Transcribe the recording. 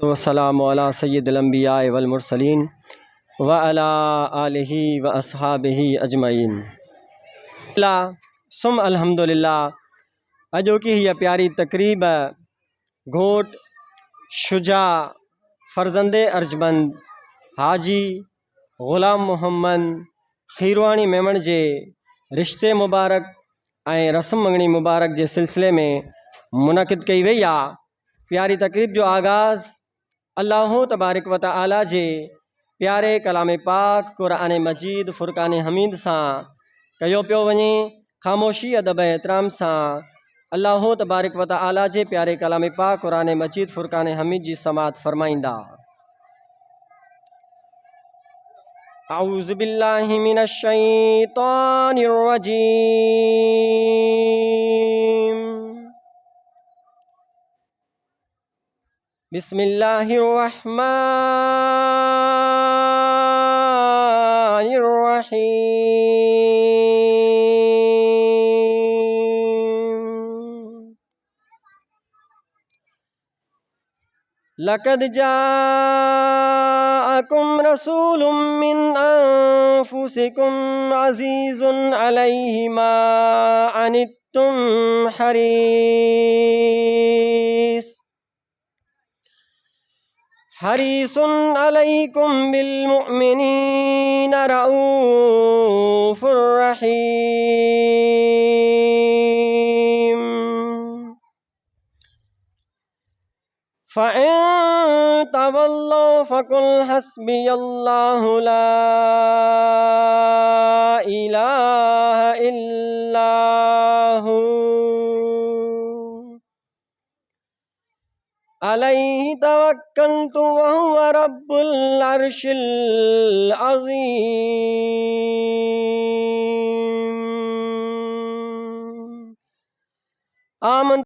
वस्सलामु अला सय्यिदिल अंबिया वल मुरसलीन व अला आलिहि व अस्हाबिहि अजमईन। सुम अल्हम्दुलिल्लाह। अजो की यह प्यारी तकरीब घोट शुजा फर्जंदे अर्जमंद हाजी ग़ुलाम मोहम्मद खीरवाणी मेमण जे रिश्ते मुबारक रस्म मंगणी मुबारक के सिलसिले में मुनक़िद कई वही आ। प्यारी तकरीब जो आगाज़ अल्लाह तबारक व तआला जे प्यारे कलाम पाक कुरान मजीद फुरकान हमीद सां कयो पियो वञे। ख़ामोशी अदब एहतराम सां अल्लाह तबारक व तआला जे प्यारे कलाम पाक कुरान मजीद फुरकान हमीद जी समात फरमाइंदा। अऊज़ु बिल्लाहि मिनश शैतानिर रजीम। बिस्मिल्लाहिर रहमानिर रहीम। लक़द जाअकुम रसूलुम मिन अनफुसिकुम अज़ीज़ुन अलैहि मा अनित्तुम हरीसुन अलैकुम बिल मुअमिनीना रऊफ़ुर रहीम। फ़इन तवल्लौ फ़कुल हस्बियल्लाहु ला इलाहा इल्ला हू अलैहि तवक्कलतु व हुवा रब्बुल अर्शिल अज़ीम। आमन